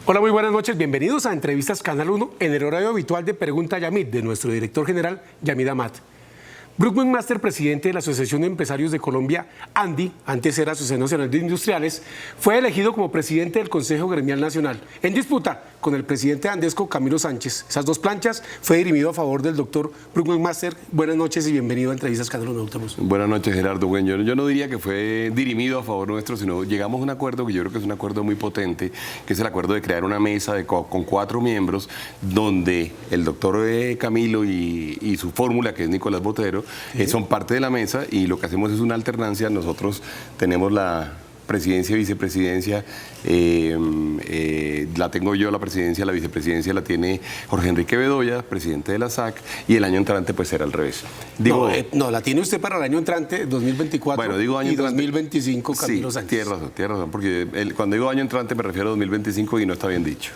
Hola, muy buenas noches. Bienvenidos a Entrevistas Canal 1 en el horario habitual de Pregunta Yamid de nuestro director general, Yamid Amat. Bruce McMaster, presidente de la Asociación de Empresarios de Colombia, ANDI, antes era Asociación Nacional de Industriales, fue elegido como presidente del Consejo Gremial Nacional, en disputa con el presidente Andesco, Camilo Sánchez. Esas dos planchas fue dirimido a favor del doctor Bruce McMaster. Buenas noches y bienvenido a Entrevistas Canal 1, doctor Bruce. Buenas noches, Gerardo. Bueno, yo no diría que fue dirimido a favor nuestro, sino llegamos a un acuerdo que yo creo que es un acuerdo muy potente, que es el acuerdo de crear una mesa con 4 miembros, donde el doctor Camilo y su fórmula, que es Nicolás Botero, son parte de la mesa, y lo que hacemos es una alternancia. Nosotros tenemos la presidencia y vicepresidencia, la tengo yo la presidencia, la vicepresidencia la tiene Jorge Enrique Bedoya, presidente de la SAC, y el año entrante pues será al revés. Digo, no, la tiene usted para el año entrante, 2024, bueno, digo año y entrante, 2025, Camilo Sánchez. Tiene razón, porque cuando digo año entrante me refiero a 2025 y no está bien dicho.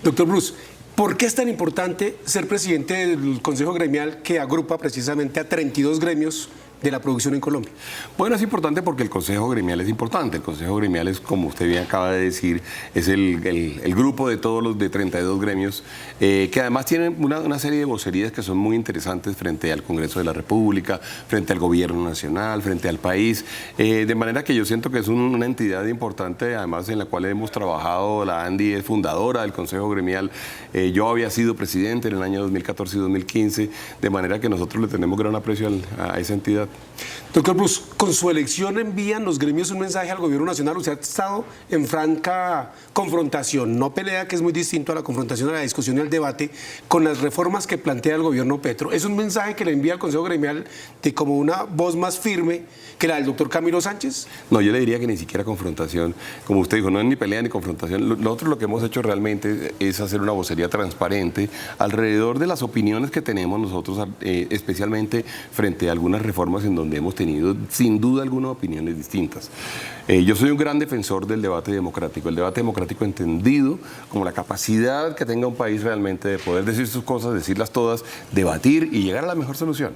Doctor Bruce, ¿por qué es tan importante ser presidente del Consejo Gremial que agrupa precisamente a 32 gremios de la producción en Colombia? Bueno, es importante porque el Consejo Gremial es importante. El Consejo Gremial es, como usted bien acaba de decir, es el grupo de todos los de 32 gremios, que además tienen una serie de vocerías que son muy interesantes frente al Congreso de la República, frente al Gobierno Nacional, frente al país, de manera que yo siento que es una entidad importante, además en la cual hemos trabajado. La ANDI es fundadora del Consejo Gremial. Yo había sido presidente en el año 2014 y 2015, de manera que nosotros le tenemos gran aprecio a esa entidad. Doctor Bruce, con su elección envían los gremios un mensaje al gobierno nacional. Usted ha estado en franca confrontación, no pelea, que es muy distinto a la confrontación, a la discusión y al debate, con las reformas que plantea el gobierno Petro. ¿Es un mensaje que le envía al Consejo Gremial de como una voz más firme que la del doctor Camilo Sánchez? No, yo le diría que ni siquiera confrontación. Como usted dijo, no es ni pelea ni confrontación. Nosotros lo que hemos hecho realmente es hacer una vocería transparente alrededor de las opiniones que tenemos nosotros, especialmente frente a algunas reformas en donde hemos tenido, sin duda alguna, opiniones distintas. Yo soy un gran defensor del debate democrático. El debate democrático entendido como la capacidad que tenga un país realmente de poder decir sus cosas, decirlas todas, debatir y llegar a la mejor solución.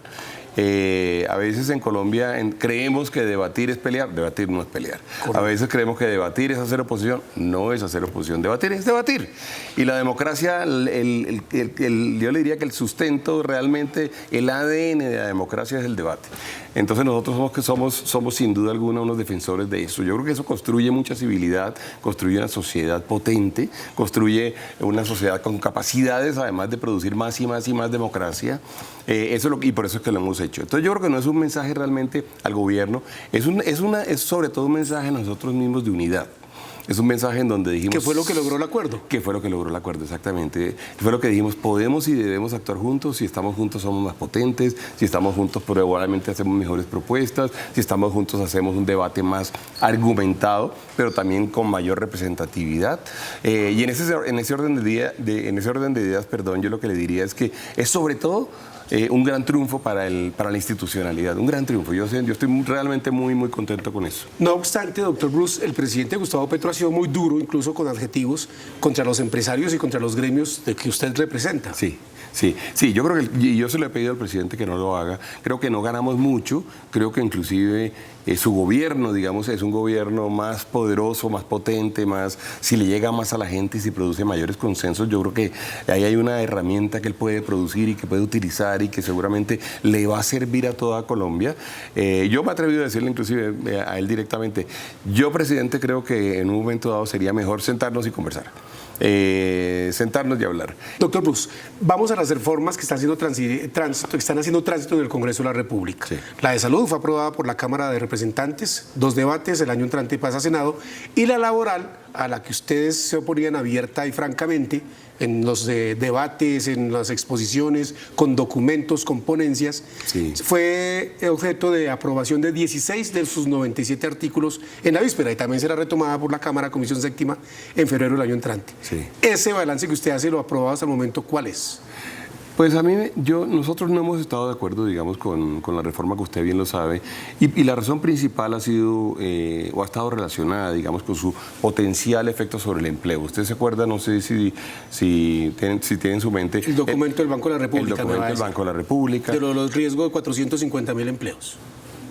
A veces en Colombia creemos que debatir es pelear. Debatir no es pelear. Correcto. A veces creemos que debatir es hacer oposición. No es hacer oposición. Debatir es debatir. Y la democracia, yo le diría que el sustento realmente, el ADN de la democracia es el debate. Entonces nosotros somos sin duda alguna unos defensores de eso. Yo creo que eso construye mucha civilidad, construye una sociedad potente, construye una sociedad con capacidades además de producir más y más y más democracia. Y por eso es que lo hemos hecho. Entonces yo creo que no es un mensaje realmente al gobierno, es sobre todo un mensaje a nosotros mismos de unidad. Es un mensaje en donde dijimos... ¿Qué fue lo que logró el acuerdo? ¿Qué fue lo que logró el acuerdo? Exactamente. Fue lo que dijimos, podemos y debemos actuar juntos. Si estamos juntos somos más potentes, si estamos juntos probablemente hacemos mejores propuestas, si estamos juntos hacemos un debate más argumentado, pero también con mayor representatividad. Y en ese orden de ideas, yo lo que le diría es que es sobre todo un gran triunfo para la institucionalidad, un gran triunfo. Yo estoy realmente muy, muy contento con eso. No obstante, doctor Bruce, el presidente Gustavo Petro ha sido muy duro, incluso con adjetivos, contra los empresarios y contra los gremios de que usted representa. Sí, yo creo que yo se lo he pedido al presidente que no lo haga. Creo que no ganamos mucho, creo que inclusive su gobierno, digamos, es un gobierno más poderoso, más potente, si le llega más a la gente y si produce mayores consensos. Yo creo que ahí hay una herramienta que él puede producir y que puede utilizar y que seguramente le va a servir a toda Colombia. Yo me he atrevido a decirle inclusive a él directamente, yo, presidente, creo que en un momento dado sería mejor sentarnos y conversar. Sentarnos y hablar. Doctor Bruce, vamos a las reformas que están haciendo tránsito en el Congreso de la República. Sí. La de salud fue aprobada por la Cámara de Representantes, 2 debates, el año entrante pasa a Senado, y la laboral, a la que ustedes se oponían abierta y francamente en los debates, en las exposiciones, con documentos, con ponencias, sí, fue objeto de aprobación de 16 de sus 97 artículos en la víspera, y también será retomada por la Cámara, Comisión Séptima, en febrero del año entrante. Sí. Ese balance que usted hace, lo aprobado hasta el momento, ¿cuál es? Pues nosotros no hemos estado de acuerdo, digamos, con la reforma, que usted bien lo sabe, y la razón principal ha sido, o ha estado relacionada, digamos, con su potencial efecto sobre el empleo. Usted se acuerda, no sé si tiene en su mente... El documento del Banco de la República. El documento del Banco de la República. De los riesgos de 450.000 empleos.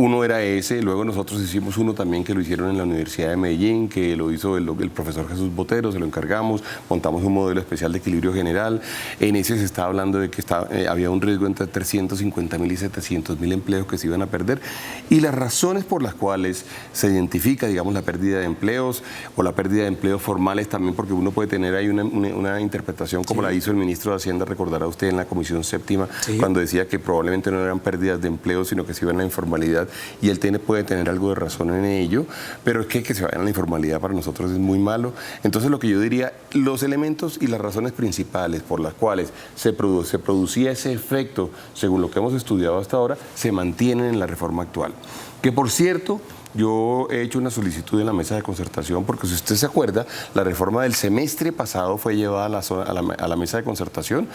Uno era ese, luego nosotros hicimos uno también que lo hicieron en la Universidad de Medellín, que lo hizo el profesor Jesús Botero, se lo encargamos, montamos un modelo especial de equilibrio general. En ese se estaba hablando de que había un riesgo entre 350.000 y 700.000 empleos que se iban a perder. Y las razones por las cuales se identifica, digamos, la pérdida de empleos o la pérdida de empleos formales también, porque uno puede tener ahí una interpretación como la hizo el ministro de Hacienda, recordará usted en la Comisión Séptima, cuando decía que probablemente no eran pérdidas de empleo, sino que se iban a la informalidad. Y él puede tener algo de razón en ello, pero es que se vayan a la informalidad para nosotros es muy malo. Entonces lo que yo diría, los elementos y las razones principales por las cuales se producía ese efecto, según lo que hemos estudiado hasta ahora, se mantienen en la reforma actual. Que por cierto, yo he hecho una solicitud en la mesa de concertación porque si usted se acuerda, la reforma del semestre pasado fue llevada a la mesa de concertación.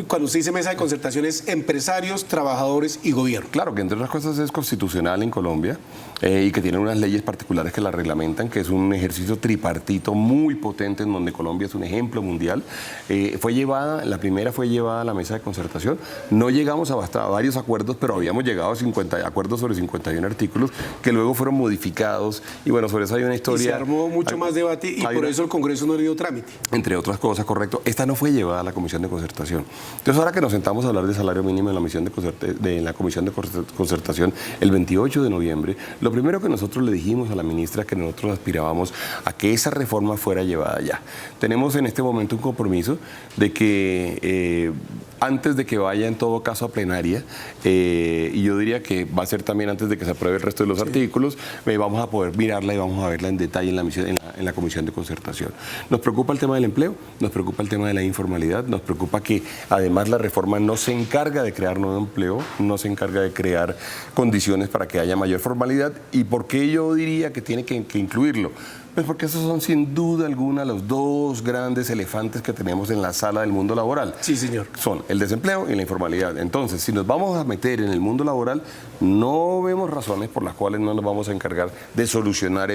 Cuando usted dice mesa de concertación es empresarios, trabajadores y gobierno. Claro, que entre otras cosas es constitucional en Colombia y que tiene unas leyes particulares que la reglamentan, que es un ejercicio tripartito muy potente en donde Colombia es un ejemplo mundial. La primera fue llevada a la mesa de concertación. No llegamos a varios acuerdos, pero habíamos llegado a 50 acuerdos sobre 51 artículos que luego fueron modificados y bueno, sobre eso hay una historia. Y se armó mucho más debate y por eso el Congreso no le dio trámite. Entre otras cosas, correcto. Esta no fue llevada a la Comisión de Concertación. Entonces, ahora que nos sentamos a hablar de salario mínimo en la Comisión de Concertación el 28 de noviembre, lo primero que nosotros le dijimos a la ministra que nosotros aspirábamos a que esa reforma fuera llevada ya. Tenemos en este momento un compromiso de que antes de que vaya en todo caso a plenaria, y yo diría que va a ser también antes de que se apruebe el resto de los artículos, vamos a poder mirarla y vamos a verla en detalle en la Comisión de Concertación. Nos preocupa el tema del empleo, nos preocupa el tema de la informalidad, nos preocupa que además la reforma no se encarga de crear nuevo empleo, no se encarga de crear condiciones para que haya mayor formalidad. ¿Y por qué yo diría que tiene que incluirlo? Pues porque esos son sin duda alguna los dos grandes elefantes que tenemos en la sala del mundo laboral. Sí, señor. Son el desempleo y la informalidad. Entonces, si nos vamos a meter en el mundo laboral, no vemos razones por las cuales no nos vamos a encargar de solucionar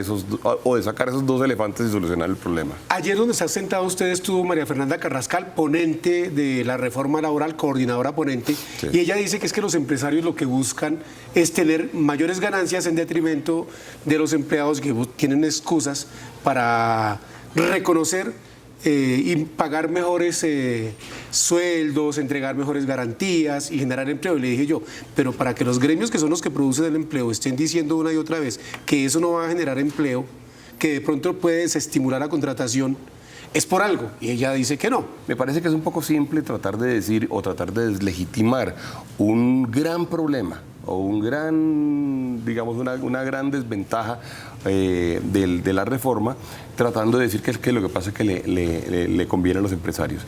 o de sacar esos dos elefantes y solucionar el problema. Ayer donde se ha sentado usted estuvo María Fernanda Carrascal, ponente de la reforma laboral, coordinadora ponente, sí. Y ella dice que es que los empresarios lo que buscan es tener mayores ganancias en detrimento de los empleados que tienen excusas para reconocer y pagar mejores sueldos, entregar mejores garantías y generar empleo. Y le dije yo, pero para que los gremios que son los que producen el empleo estén diciendo una y otra vez que eso no va a generar empleo, que de pronto puede desestimular la contratación, es por algo, y ella dice que no. Me parece que es un poco simple tratar de decir o tratar de deslegitimar un gran problema o un gran, digamos, una gran desventaja de la reforma, tratando de decir que lo que pasa es que le conviene a los empresarios.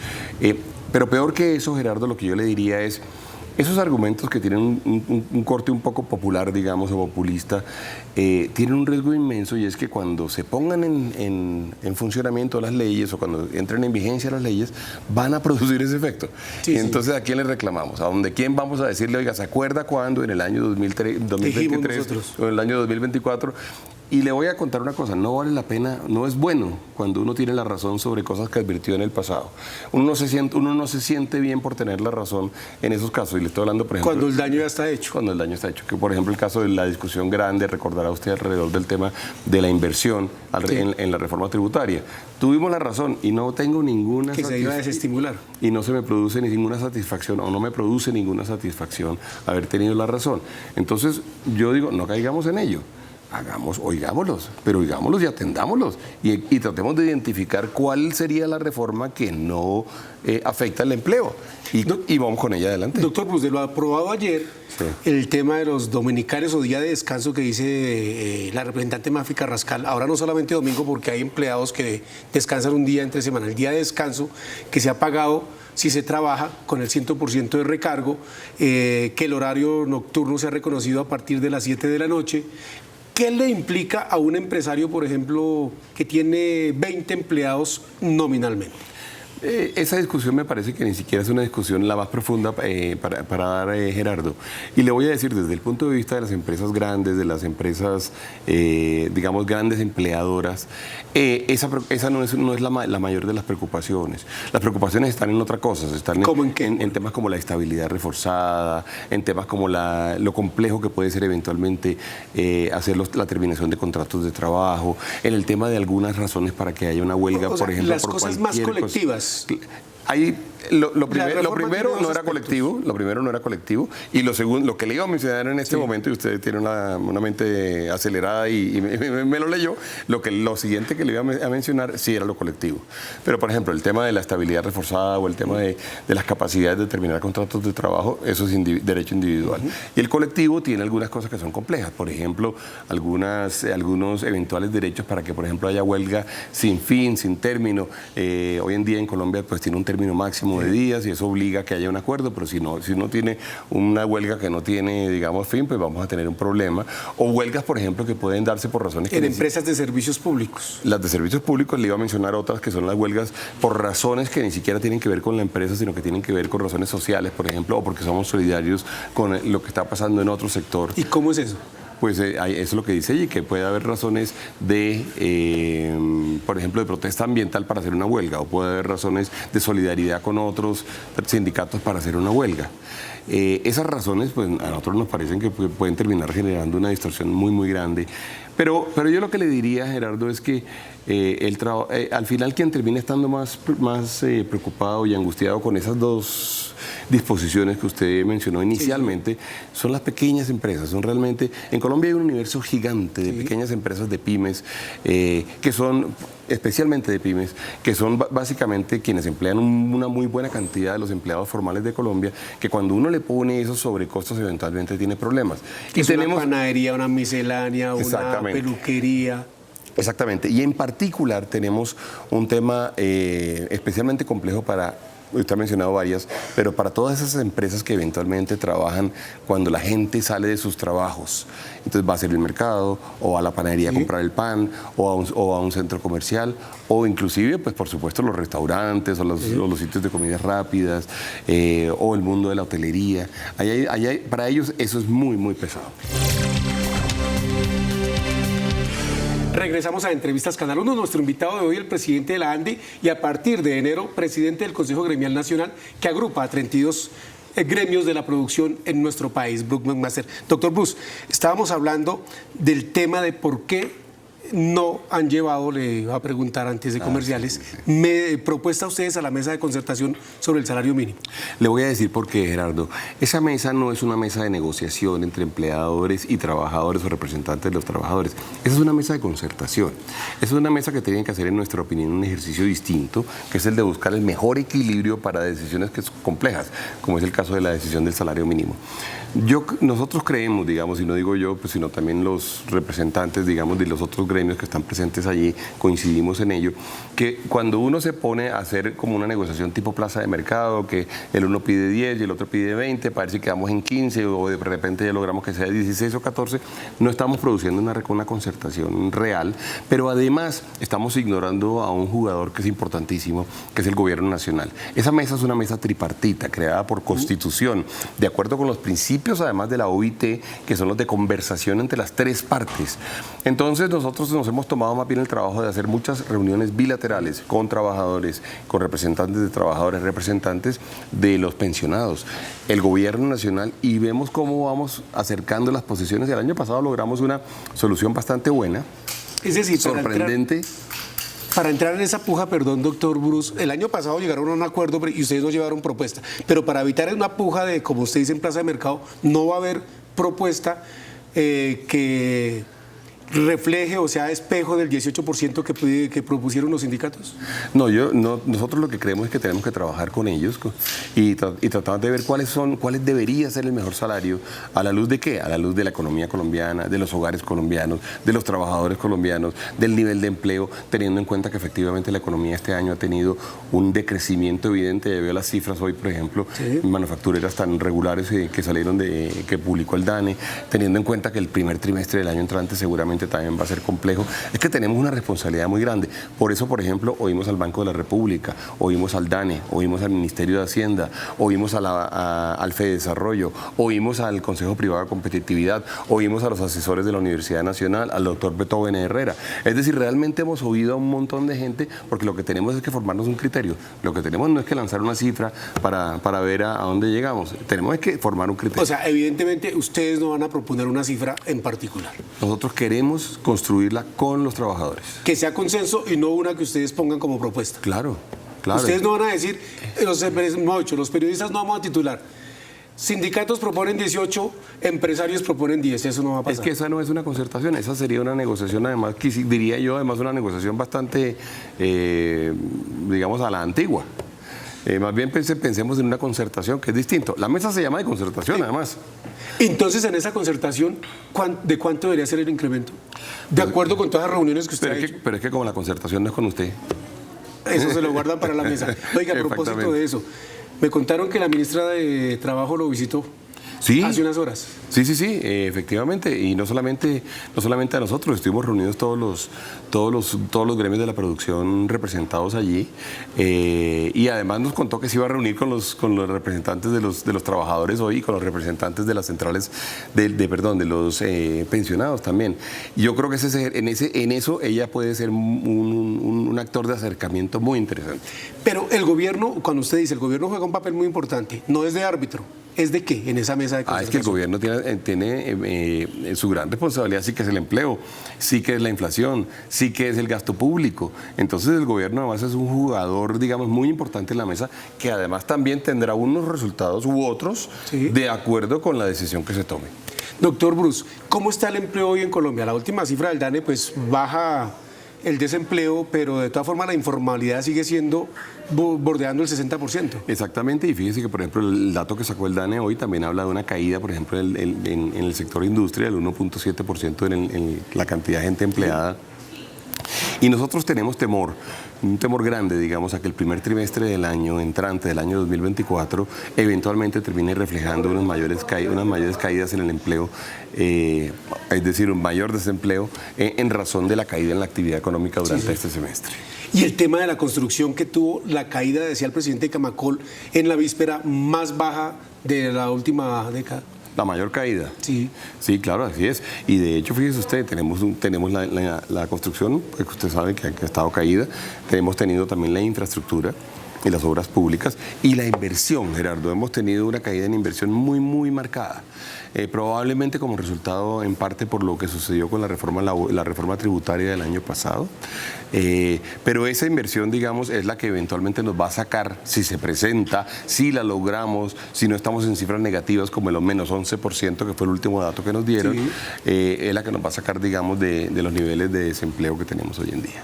Pero peor que eso, Gerardo, lo que yo le diría es, esos argumentos que tienen un corte un poco popular, digamos, o populista, tienen un riesgo inmenso, y es que cuando se pongan en funcionamiento las leyes o cuando entren en vigencia las leyes, van a producir ese efecto. Sí, y entonces, ¿a quién le reclamamos? ¿A quién vamos a decirle, oiga, ¿se acuerda cuándo en el año 2023 o en el año 2024? Y le voy a contar una cosa, no vale la pena, no es bueno cuando uno tiene la razón sobre cosas que advirtió en el pasado. Uno no se siente bien por tener la razón en esos casos. Y le estoy hablando, por ejemplo... Cuando el daño ya está hecho. Cuando el daño está hecho. Que, por ejemplo, el caso de la discusión grande, recordará usted alrededor del tema de la inversión en la reforma tributaria. Tuvimos la razón y no tengo ninguna satisfacción. Que se iba a desestimular. Y no se me produce ninguna satisfacción, o no me produce ninguna satisfacción haber tenido la razón. Entonces, yo digo, no caigamos en ello. Oigámoslos, pero oigámoslos y atendámoslos y tratemos de identificar cuál sería la reforma que no afecta al empleo y vamos con ella adelante. Doctor, pues de lo aprobado ayer, sí. El tema de los dominicales o día de descanso que dice la representante Mafi Carrascal, ahora no solamente domingo porque hay empleados que descansan un día entre semana, el día de descanso que se ha pagado si se trabaja con el 100% de recargo, que el horario nocturno se ha reconocido a partir de las 7 de la noche. ¿Qué le implica a un empresario, por ejemplo, que tiene 20 empleados nominalmente? Esa discusión me parece que ni siquiera es una discusión la más profunda para dar, Gerardo. Y le voy a decir, desde el punto de vista de las empresas grandes, de las empresas, digamos, grandes empleadoras, esa no es la mayor de las preocupaciones. Las preocupaciones están en otras cosas, están en temas como la estabilidad reforzada, en temas como lo complejo que puede ser eventualmente hacer la terminación de contratos de trabajo, en el tema de algunas razones para que haya una huelga, por ejemplo, las cosas más colectivas. Lo primero no era colectivo, y lo segundo, lo que le iba a mencionar en este momento, y usted tiene una mente acelerada y me lo leyó, lo siguiente que le iba a mencionar sí era lo colectivo. Pero, por ejemplo, el tema de la estabilidad reforzada o el tema de las capacidades de terminar contratos de trabajo, eso es derecho individual. Y el colectivo tiene algunas cosas que son complejas, por ejemplo, algunos eventuales derechos para que, por ejemplo, haya huelga sin fin, sin término. Hoy en día en Colombia pues tiene un término máximo de días y eso obliga a que haya un acuerdo, pero si no tiene una huelga que no tiene, digamos, fin, pues vamos a tener un problema. O huelgas, por ejemplo, que pueden darse por razones que... En empresas de servicios públicos. Las de servicios públicos, le iba a mencionar otras que son las huelgas por razones que ni siquiera tienen que ver con la empresa, sino que tienen que ver con razones sociales, por ejemplo, o porque somos solidarios con lo que está pasando en otro sector. ¿Y cómo es eso? Pues eso es lo que dice ella, que puede haber razones por ejemplo, de protesta ambiental para hacer una huelga, o puede haber razones de solidaridad con otros sindicatos para hacer una huelga. Esas razones, pues a nosotros nos parecen que pueden terminar generando una distorsión muy, muy grande. Pero yo lo que le diría, Gerardo, es que al final quien termina estando más preocupado y angustiado con esas dos disposiciones que usted mencionó inicialmente, son las pequeñas empresas. Son realmente, en Colombia hay un universo gigante de pequeñas empresas de pymes, que son, especialmente de pymes, que son básicamente quienes emplean una muy buena cantidad de los empleados formales de Colombia, que cuando uno le pone esos sobrecostos eventualmente tiene problemas. Y tenemos una panadería, una miscelánea, una peluquería. Exactamente, y en particular tenemos un tema especialmente complejo usted ha mencionado varias, pero para todas esas empresas que eventualmente trabajan cuando la gente sale de sus trabajos. Entonces va a ser el mercado, o a la panadería a comprar el pan, o a un centro comercial, o inclusive, pues por supuesto, los restaurantes, o los sitios de comidas rápidas, o el mundo de la hotelería. Para ellos eso es muy, muy pesado. Regresamos a Entrevistas Canal 1. Nuestro invitado de hoy, el presidente de la ANDI, y a partir de enero, presidente del Consejo Gremial Nacional, que agrupa a 32 gremios de la producción en nuestro país, Bruce McMaster. Doctor Bruce, estábamos hablando del tema de por qué no han llevado, le iba a preguntar antes de comerciales, propuesta a ustedes a la mesa de concertación sobre el salario mínimo. Le voy a decir por qué, Gerardo. Esa mesa no es una mesa de negociación entre empleadores y trabajadores o representantes de los trabajadores. Esa es una mesa de concertación. Esa es una mesa que tienen que hacer, en nuestra opinión, un ejercicio distinto, que es el de buscar el mejor equilibrio para decisiones que son complejas, como es el caso de la decisión del salario mínimo. Nosotros creemos, digamos, y no digo yo, pues, sino también los representantes, digamos, de los otros gremios que están presentes allí, coincidimos en ello, que cuando uno se pone a hacer como una negociación tipo plaza de mercado, que el uno pide 10 y el otro pide 20, para ver si quedamos en 15 o de repente ya logramos que sea 16 o 14, no estamos produciendo una concertación real, pero además estamos ignorando a un jugador que es importantísimo, que es el gobierno nacional. Esa mesa es una mesa tripartita, creada por Constitución, de acuerdo con los principios además de la OIT, que son los de conversación entre las tres partes. Entonces nosotros nos hemos tomado más bien el trabajo de hacer muchas reuniones bilaterales con trabajadores, con representantes de trabajadores, representantes de los pensionados, el gobierno nacional, y vemos cómo vamos acercando las posiciones. El año pasado logramos una solución bastante buena, es decir, sorprendente. Para entrar en esa puja, perdón, doctor Bruce, el año pasado llegaron a un acuerdo y ustedes no llevaron propuesta, pero para evitar una puja de, como usted dice, en plaza de mercado, no va a haber propuesta que refleje o sea espejo del 18% que propusieron los sindicatos. Nosotros lo que creemos es que tenemos que trabajar con ellos y tratar de ver cuáles debería ser el mejor salario, a la luz de qué, a la luz de la economía colombiana, de los hogares colombianos, de los trabajadores colombianos, del nivel de empleo, teniendo en cuenta que efectivamente la economía este año ha tenido un decrecimiento evidente. Ya veo las cifras hoy, por ejemplo, manufactureras tan regulares que salieron que publicó el DANE, teniendo en cuenta que el primer trimestre del año entrante seguramente seguramente también va a ser complejo, es que tenemos una responsabilidad muy grande. Por eso, por ejemplo, oímos al Banco de la República, oímos al DANE, oímos al Ministerio de Hacienda, oímos al FEDesarrollo, oímos al Consejo Privado de Competitividad, oímos a los asesores de la Universidad Nacional, al doctor Beethoven Herrera. Es decir, realmente hemos oído a un montón de gente porque lo que tenemos es que formarnos un criterio. Lo que tenemos no es que lanzar una cifra para ver a dónde llegamos. Tenemos que formar un criterio. O sea, evidentemente ustedes no van a proponer una cifra en particular. Nosotros queremos construirla con los trabajadores. Que sea consenso y no una que ustedes pongan como propuesta. Claro, claro. Ustedes no van a decir, los periodistas no vamos a titular. Sindicatos proponen 18, empresarios proponen 10, eso no va a pasar. Es que esa no es una concertación, esa sería una negociación, además, diría yo, además una negociación bastante, digamos, a la antigua. Más bien pensemos en una concertación, que es distinto. La mesa se llama de concertación, además. Entonces, en esa concertación, ¿de cuánto debería ser el incremento? De acuerdo con todas las reuniones que usted ha hecho. Pero es que como la concertación no es con usted. Eso se lo guardan para la mesa. Oiga, a propósito de eso, me contaron que la ministra de Trabajo lo visitó. Sí. Hace unas horas. Sí, efectivamente. Y no solamente a nosotros, estuvimos reunidos todos los gremios de la producción representados allí. Y además nos contó que se iba a reunir con los representantes de los trabajadores hoy y con los representantes de las centrales de los pensionados también. Yo creo que en eso ella puede ser un actor de acercamiento muy interesante. Pero el gobierno, cuando usted dice el gobierno juega un papel muy importante, no es de árbitro. ¿Es de qué en esa mesa de concertación? Es que el gobierno tiene su gran responsabilidad, sí que es el empleo, sí que es la inflación, sí que es el gasto público. Entonces el gobierno además es un jugador, digamos, muy importante en la mesa, que además también tendrá unos resultados u otros de acuerdo con la decisión que se tome. Doctor Bruce, ¿cómo está el empleo hoy en Colombia? La última cifra del DANE, pues baja el desempleo, pero de todas formas la informalidad sigue siendo bordeando el 60%. Exactamente, y fíjese que, por ejemplo, el dato que sacó el DANE hoy también habla de una caída, por ejemplo, en el sector industria, del 1.7% en la cantidad de gente empleada. Y nosotros tenemos un temor grande, digamos, a que el primer trimestre del año entrante, del año 2024, eventualmente termine reflejando unas mayores caídas en el empleo, es decir, un mayor desempleo en razón de la caída en la actividad económica durante este semestre. Y el tema de la construcción que tuvo la caída, decía el presidente Camacol, en la víspera más baja de la última década. La mayor caída. Sí. Sí, claro, así es. Y de hecho, fíjese usted, tenemos la construcción, que usted sabe que ha estado caída. Hemos tenido también la infraestructura y las obras públicas y la inversión, Gerardo. Hemos tenido una caída en inversión muy, muy marcada. Probablemente como resultado en parte por lo que sucedió con la reforma tributaria del año pasado. Pero esa inversión, digamos, es la que eventualmente nos va a sacar, si se presenta, si la logramos, si no estamos en cifras negativas como el menos 11%, que fue el último dato que nos dieron, es la que nos va a sacar, digamos, de los niveles de desempleo que tenemos hoy en día.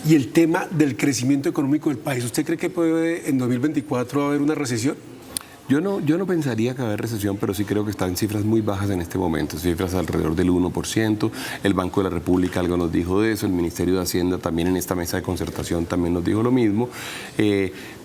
Y el tema del crecimiento económico del país, ¿usted cree que puede en 2024 haber una recesión? Yo no pensaría que va a haber recesión, pero sí creo que está en cifras muy bajas en este momento, cifras alrededor del 1%. El Banco de la República algo nos dijo de eso, el Ministerio de Hacienda también en esta mesa de concertación también nos dijo lo mismo.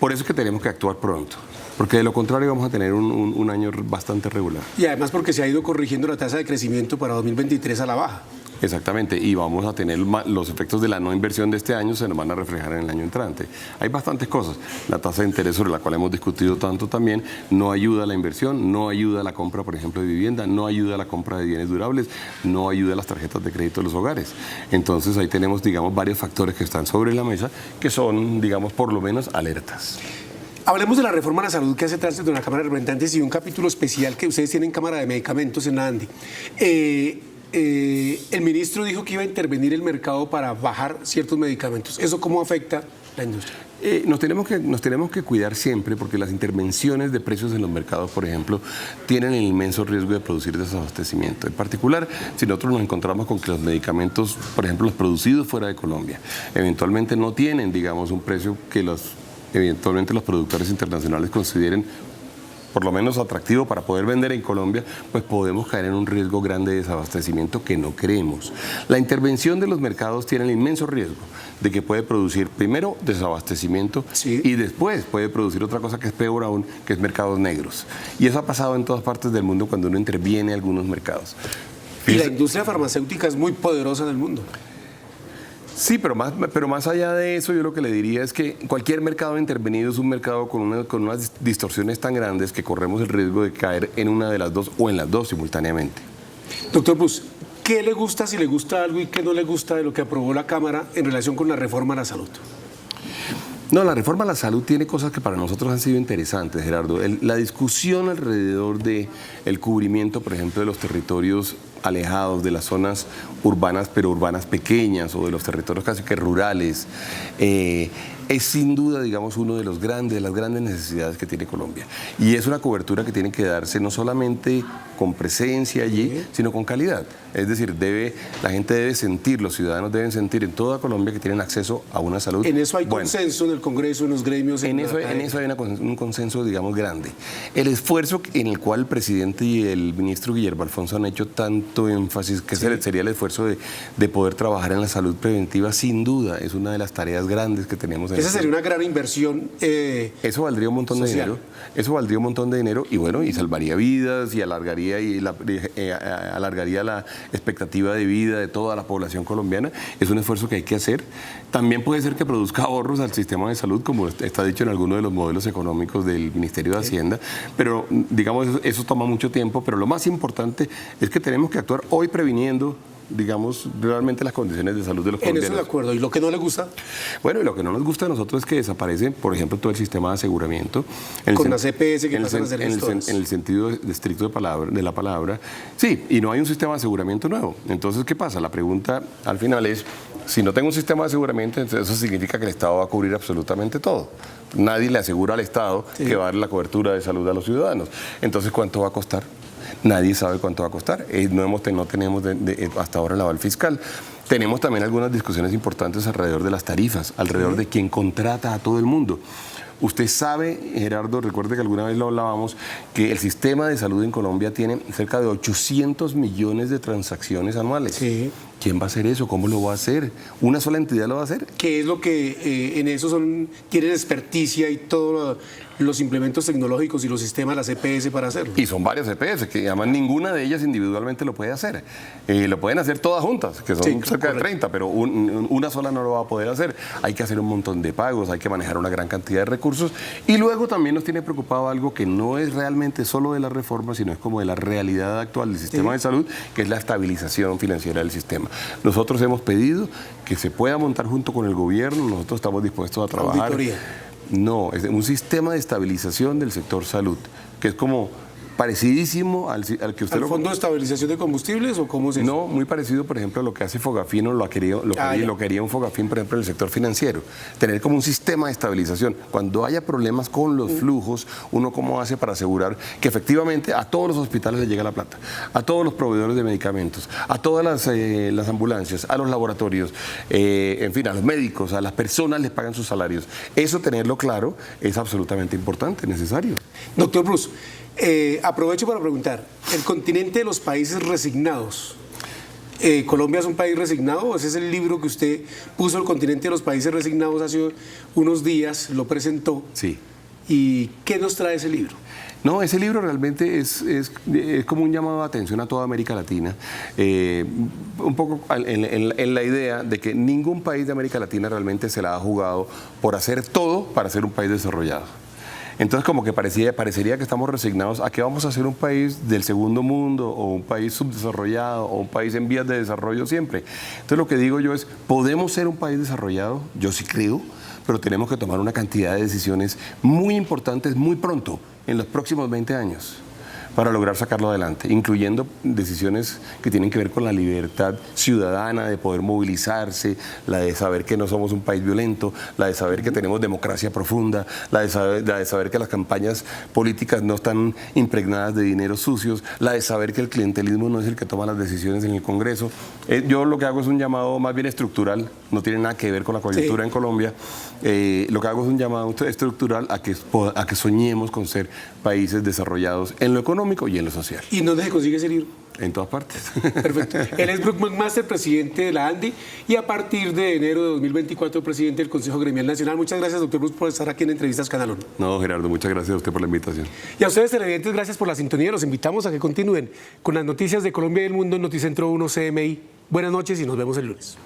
Por eso es que tenemos que actuar pronto, porque de lo contrario vamos a tener un año bastante regular. Y además porque se ha ido corrigiendo la tasa de crecimiento para 2023 a la baja. Exactamente, y vamos a tener los efectos de la no inversión de este año se nos van a reflejar en el año entrante. Hay bastantes cosas. La tasa de interés sobre la cual hemos discutido tanto también no ayuda a la inversión, no ayuda a la compra, por ejemplo, de vivienda, no ayuda a la compra de bienes durables, no ayuda a las tarjetas de crédito de los hogares. Entonces ahí tenemos, digamos, varios factores que están sobre la mesa que son, digamos, por lo menos alertas. Hablemos de la reforma a la salud que hace tránsito en la Cámara de Representantes y un capítulo especial que ustedes tienen en Cámara de Medicamentos en la ANDI. El ministro dijo que iba a intervenir el mercado para bajar ciertos medicamentos. ¿Eso cómo afecta la industria? Nos tenemos que cuidar siempre porque las intervenciones de precios en los mercados, por ejemplo, tienen el inmenso riesgo de producir desabastecimiento. En particular, si nosotros nos encontramos con que los medicamentos, por ejemplo, los producidos fuera de Colombia, eventualmente no tienen, digamos, un precio que eventualmente los productores internacionales consideren por lo menos atractivo para poder vender en Colombia, pues podemos caer en un riesgo grande de desabastecimiento que no queremos. La intervención de los mercados tiene el inmenso riesgo de que puede producir primero desabastecimiento y después puede producir otra cosa que es peor aún, que es mercados negros. Y eso ha pasado en todas partes del mundo cuando uno interviene en algunos mercados. Y la industria farmacéutica es muy poderosa en el mundo. Sí, pero más allá de eso, yo lo que le diría es que cualquier mercado intervenido es un mercado con unas distorsiones tan grandes que corremos el riesgo de caer en una de las dos o en las dos simultáneamente. Doctor Bruce, ¿qué le gusta, si le gusta algo, y qué no le gusta de lo que aprobó la Cámara en relación con la reforma a la salud? No, la reforma a la salud tiene cosas que para nosotros han sido interesantes, Gerardo. La discusión alrededor del cubrimiento, por ejemplo, de los territorios alejados, de las zonas urbanas, pero urbanas pequeñas, o de los territorios casi que rurales, es sin duda, digamos, uno de las grandes necesidades que tiene Colombia. Y es una cobertura que tiene que darse no solamente con presencia allí, sino con calidad. Es decir, la gente debe sentir, los ciudadanos deben sentir en toda Colombia que tienen acceso a una salud. En eso hay consenso en el Congreso, en los gremios. En eso hay un consenso, digamos, grande. El esfuerzo en el cual el presidente y el ministro Guillermo Alfonso han hecho tanto énfasis, que sería el esfuerzo de poder trabajar en la salud preventiva, sin duda, es una de las tareas grandes que tenemos. Esa sería una gran inversión. Eso valdría un montón de dinero. Eso valdría un montón de dinero y bueno, y salvaría vidas y alargaría la expectativa de vida de toda la población colombiana. Es un esfuerzo que hay que hacer. También puede ser que produzca ahorros al sistema de salud, como está dicho en alguno de los modelos económicos del Ministerio de Hacienda, pero digamos, eso toma mucho tiempo, pero lo más importante es que tenemos que actuar hoy previniendo, digamos, realmente las condiciones de salud de los colombianos. En eso de acuerdo. ¿Y lo que no le gusta? Bueno, y lo que no nos gusta a nosotros es que desaparece, por ejemplo, todo el sistema de aseguramiento. Con las EPS que pasan a ser gestoras. En el sentido estricto de la palabra. Sí, y no hay un sistema de aseguramiento nuevo. Entonces, ¿qué pasa? La pregunta al final es, si no tengo un sistema de aseguramiento, entonces eso significa que el Estado va a cubrir absolutamente todo. Nadie le asegura al Estado que va a dar la cobertura de salud a los ciudadanos. Entonces, ¿cuánto va a costar? Nadie sabe cuánto va a costar. No tenemos hasta ahora el aval fiscal. Tenemos también algunas discusiones importantes alrededor de las tarifas, alrededor de quién contrata a todo el mundo. Usted sabe, Gerardo, recuerde que alguna vez lo hablábamos, que el sistema de salud en Colombia tiene cerca de 800 millones de transacciones anuales. Sí. ¿Quién va a hacer eso? ¿Cómo lo va a hacer? ¿Una sola entidad lo va a hacer? ¿Qué es lo que en eso tienen experticia y todos los implementos tecnológicos y los sistemas, las EPS para hacerlo? Y son varias EPS, que además ninguna de ellas individualmente lo puede hacer. Lo pueden hacer todas juntas, que son cerca de 30, pero una sola no lo va a poder hacer. Hay que hacer un montón de pagos, hay que manejar una gran cantidad de recursos. Y luego también nos tiene preocupado algo que no es realmente solo de la reforma, sino es como de la realidad actual del sistema de salud, que es la estabilización financiera del sistema. Nosotros hemos pedido que se pueda montar junto con el gobierno, nosotros estamos dispuestos a trabajar. ¿Auditoría? No, es un sistema de estabilización del sector salud, que es como parecidísimo al que usted ¿Al Fondo de Estabilización de Combustibles o cómo es eso? No, muy parecido, por ejemplo, a lo que hace Fogafín o lo que haría un Fogafín, por ejemplo, en el sector financiero. Tener como un sistema de estabilización. Cuando haya problemas con los flujos, uno cómo hace para asegurar que efectivamente a todos los hospitales les llega la plata, a todos los proveedores de medicamentos, a todas las ambulancias, a los laboratorios, en fin, a los médicos, a las personas les pagan sus salarios. Eso, tenerlo claro, es absolutamente importante, necesario. Doctor Bruce, aprovecho para preguntar, ¿el continente de los países resignados? ¿Colombia es un país resignado? Ese es el libro que usted puso, El continente de los países resignados, hace unos días, lo presentó. Sí. ¿Y qué nos trae ese libro? No, ese libro realmente es como un llamado de atención a toda América Latina, un poco en la idea de que ningún país de América Latina realmente se la ha jugado por hacer todo para ser un país desarrollado. Entonces, como que parecería que estamos resignados a que vamos a ser un país del segundo mundo o un país subdesarrollado o un país en vías de desarrollo siempre. Entonces, lo que digo yo es, ¿podemos ser un país desarrollado? Yo sí creo, pero tenemos que tomar una cantidad de decisiones muy importantes muy pronto, en los próximos 20 años. Para lograr sacarlo adelante, incluyendo decisiones que tienen que ver con la libertad ciudadana de poder movilizarse, la de saber que no somos un país violento, la de saber que tenemos democracia profunda, la de saber que las campañas políticas no están impregnadas de dineros sucios, la de saber que el clientelismo no es el que toma las decisiones en el Congreso. Yo lo que hago es un llamado más bien estructural, no tiene nada que ver con la coyuntura en Colombia. Lo que hago es un llamado estructural a que soñemos con ser países desarrollados en lo económico y en lo social. ¿Y dónde se consigue ese libro? En todas partes. Perfecto. Él es Brook McMaster, presidente de la ANDI, y a partir de enero de 2024, presidente del Consejo Gremial Nacional. Muchas gracias, doctor Bruce, por estar aquí en Entrevistas Canal 1. No, Gerardo, muchas gracias a usted por la invitación. Y a ustedes, televidentes, gracias por la sintonía. Los invitamos a que continúen con las noticias de Colombia y el mundo en Noticentro 1 CMI. Buenas noches y nos vemos el lunes.